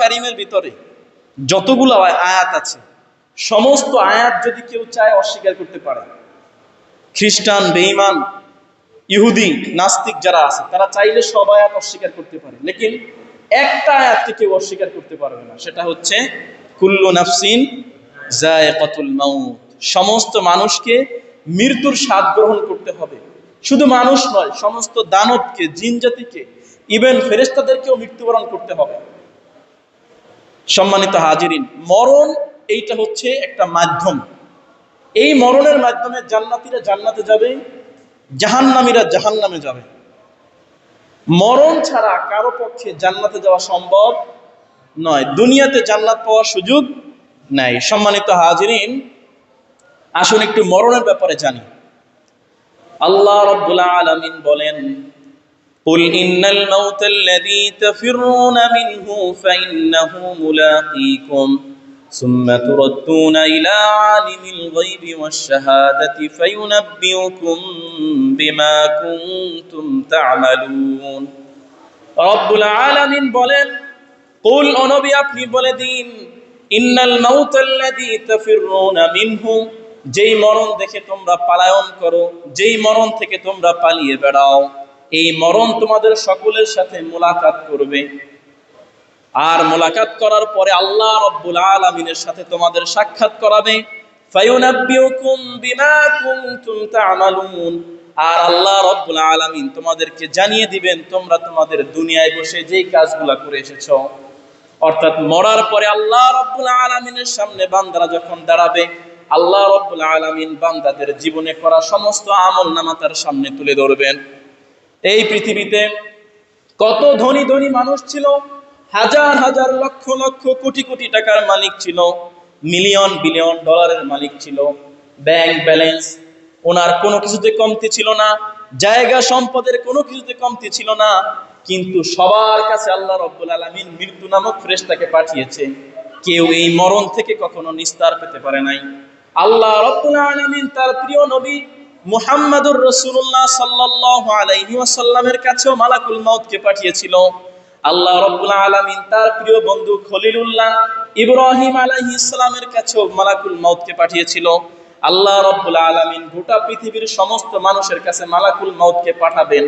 কারিমের ভিতরে যতগুলো আয়াত আছে সমস্ত আয়াত যদি কেউ চায় অস্বীকার করতে পারে, খ্রিস্টান, বেঈমান, ইহুদি, নাস্তিক যারা আছে তারা চাইলে সব আয়াত অস্বীকার করতে পারে, লেকিন একটা আয়াতকে কেউ অস্বীকার করতে পারবে না, সেটা হচ্ছে কুল্লু নাফসিন যায়কাতুল মাউত। সমস্ত মানুষকে মৃত্যুর স্বাদ গ্রহণ করতে হবে। শুধু মানুষ নয়, সমস্ত দানবকে, জিন জাতিকে, ইভেন ফেরেশতাদেরকেও মৃত্যুবরণ করতে হবে। সম্মানিত হাজিরিন, মরণ এইটা হচ্ছে একটা মাধ্যম। এই মরণের মাধ্যমে জান্নাতীরা জান্নাতে যাবে, জাহান্নামীরা জাহান্নামে যাবে। মরণ ছাড়া কারো পক্ষে জান্নাতে যাওয়া সম্ভব নয়, দুনিয়াতে জান্নাত পাওয়ার সুযোগ নাই। সম্মানিত হাজিরিন, আসুন একটু মরণের ব্যাপারে জানি। আল্লাহ রাব্বুল আলামিন বলেন, কুল ইন্নাল মাউতাল্লাযী তাফিররুনা মিনহু ফাইন্নাহু মুলাকীকুম সুম্মা তুরাদ্দুনা ইলা আলিমিল গায়বি ওয়াশ শাহাদাতি ফায়ুনাব্বিউকুম বিমা কুনতুম তা'মালুন। রাব্বুল আলামিন বলেন, কুল, ও নবী আপনি বলে দিন, ইন্নাল মাউতাল্লাযী তাফিররুনা মিনহু, যেই মরণ দেখে তোমরা পলায়ন করো, যেই মরণ থেকে তোমরা পালিয়ে বেড়াও, এই মরণ তোমাদের সকলের সাথে মোলাকাত করবে। আর মোলাকাত করার পরে আল্লাহ রাব্বুল আলামিনের সাথে তোমাদের সাক্ষাৎ করাবে। ফায়ুনাব্বিউকুম বিমা কুনতুম তা'মালুন, আর আল্লাহ রাব্বুল আলামিন তোমাদেরকে জানিয়ে দিবেন তোমরা তোমাদের দুনিয়ায় বসে যেই কাজগুলো করে এসেছো। অর্থাৎ মরার পরে আল্লাহ রাব্বুল আলামিনের সামনে বান্দারা যখন দাঁড়াবে, আল্লাহ রাব্বুল আলামিন বান্দাদের জীবনে করা সমস্ত আমলনামা তার সামনে তুলে ধরবেন। এই পৃথিবীতে কত ধনী ধনী মানুষ ছিল, হাজার হাজার লক্ষ লক্ষ কোটি কোটি টাকার মালিক ছিল, মিলিয়ন বিলিয়ন ডলারের মালিক ছিল, ব্যাংক ব্যালেন্স ওনার কোনো কিছুতে কমতি ছিল না, জায়গা সম্পদের কোনো কিছুতে কমতি ছিল না, কিন্তু সবার কাছে আল্লাহ রাব্বুল আলামিন মৃত্যু নামক ফেরেশতাকে পাঠিয়েছে। কেউ এই মরণ থেকে কখনো নিস্তার পেতে পারে নাই। আল্লাহ রাব্বুল আলামিন তার প্রিয় নবী মুহাম্মাদুর রাসূলুল্লাহ সাল্লাল্লাহু আলাইহি ওয়াসাল্লামের কাছেও মালাকুল মাউতকে পাঠিয়েছিল। আল্লাহ রাব্বুল আলামিন তার প্রিয় বন্ধু খলিলুল্লাহ ইব্রাহিম আলাইহিস সালামের কাছেও মালাকুল মাউতকে পাঠিয়েছিল। আল্লাহ রাব্বুল আলামিন গোটা পৃথিবীর সমস্ত মানুষের কাছে মালাকুল মাউতকে পাঠাবেন,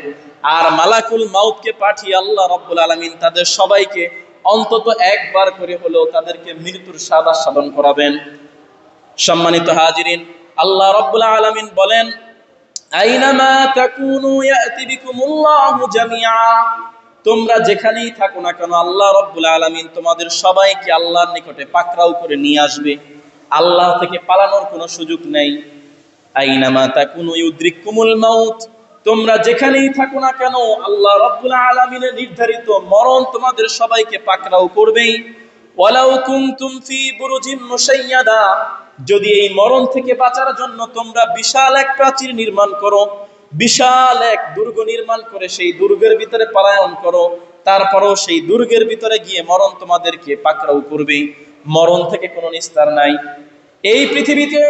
আর মালাকুল মাউতকে পাঠিয়ে আল্লাহ রাব্বুল আলামিন তাদের সবাইকে অন্তত একবার করে হলেও তাদেরকে মৃত্যুর স্বাদ আস্বাদন করাবেন। সম্মানিত হাজিরিন, আল্লাহ রাব্বুল আলামিন বলেন, আইনামা তাকুনু ইয়াতি বিকুমুল্লাহু জামিআ, তোমরা যেখানেই থাকো না কেন আল্লাহ রাব্বুল আলামিন তোমাদের সবাইকে আল্লাহর নিকটে পাকড়াও করে নিয়ে আসবে। আল্লাহ থেকে পালানোর কোনো সুযোগ নেই। আইনামা তাকুনু ইউদ্রিকুমুল মাউত, তোমরা যেখানেই থাকো না কেন আল্লাহ রাব্বুল আলামিনের নির্ধারিত মরণ তোমাদের সবাইকে পাকড়াও করবেই। ওয়ালাউ কুনতুম ফি বুরুজিন মুশাইয়াদা, যদি এই মরণ থেকে বাঁচার জন্য তোমরা বিশাল এক প্রাচীর নির্মাণ করো, বিশাল এক দুর্গ নির্মাণ করে সেই দুর্গের ভিতরে পলায়ন করো, তারপরও সেই দুর্গের ভিতরে গিয়ে মরণ তোমাদেরকে পাকড়াও করবে। মরণ থেকে কোনো নিস্তার নাই। এই পৃথিবীতে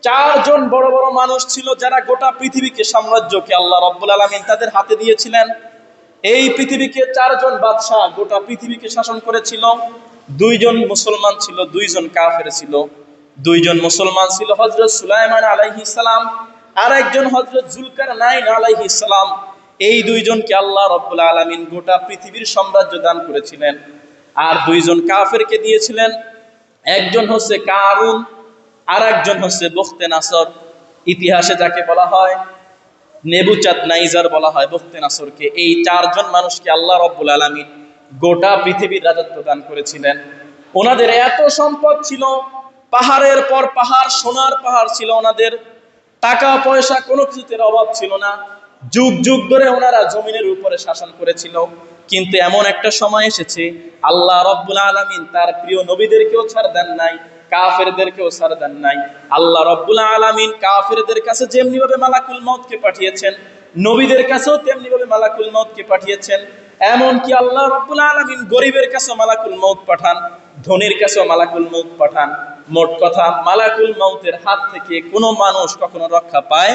চারজন বড় বড় মানুষ ছিল যারা গোটা পৃথিবীকে, সাম্রাজ্যকে আল্লাহ রাব্বুল আলামিন তাদের হাতে দিয়েছিলেন। এই পৃথিবীকে চারজন বাদশাহ গোটা পৃথিবীকে শাসন করেছিল। দুইজন মুসলমান ছিল, দুইজন কাফের ছিল। দুইজন মুসলমান ছিল হযরত সুলাইমান আলাইহিস সালাম, আর একজন হযরত যুলকারনাইন আলাইহিস সালাম। এই দুইজনকে আল্লাহ রাব্বুল আলামিন গোটা পৃথিবীর সাম্রাজ্য দান করেছিলেন। আর দুইজন কাফেরকে দিয়েছিলেন, একজন হচ্ছে কারুন, আর একজন হচ্ছে বখতে নাসর। ইতিহাসে যাকে বলা হয় নেবুচাঁদনাইজার বলা হয় বখতে নাসরকে। এই চারজন মানুষকে আল্লাহ রাব্বুল আলামিন গোটা পৃথিবীর রাজত্ব দান করেছিলেন। ওনাদের এত সম্পদ ছিল, পাহাড়ের পর পাহাড়, সোনার পাহাড় ছিল ওনাদের, টাকা পয়সা কোনো কিছুতে অভাব ছিল না। যুগ যুগ ধরে ওনারা জমিনের উপরে শাসন করেছিল। কিন্তু এমন একটা সময় এসেছে আল্লাহ রাব্বুল আলামিন তার প্রিয় নবীদেরকেও ছাড় দেন নাই, কাফেরদেরকেও ছাড় দেন নাই। আল্লাহ রাব্বুল আলামিন কাফেরদের কাছে যেমনি ভাবে মালাকুল মউতকে পাঠিয়েছেন, নবীদের কাছেও তেমনি ভাবে মালাকুল মউতকে পাঠিয়েছেন। এমনকি আল্লাহ রাব্বুল আলামিন গরিবের কাছেও মালাকুল মউত পাঠান, ধনীর কাছেও মালাকুল মউত পাঠান। মোট কথা, মালাকুল মউতের হাত থেকে কোনো মানুষ কখনো রক্ষা পায়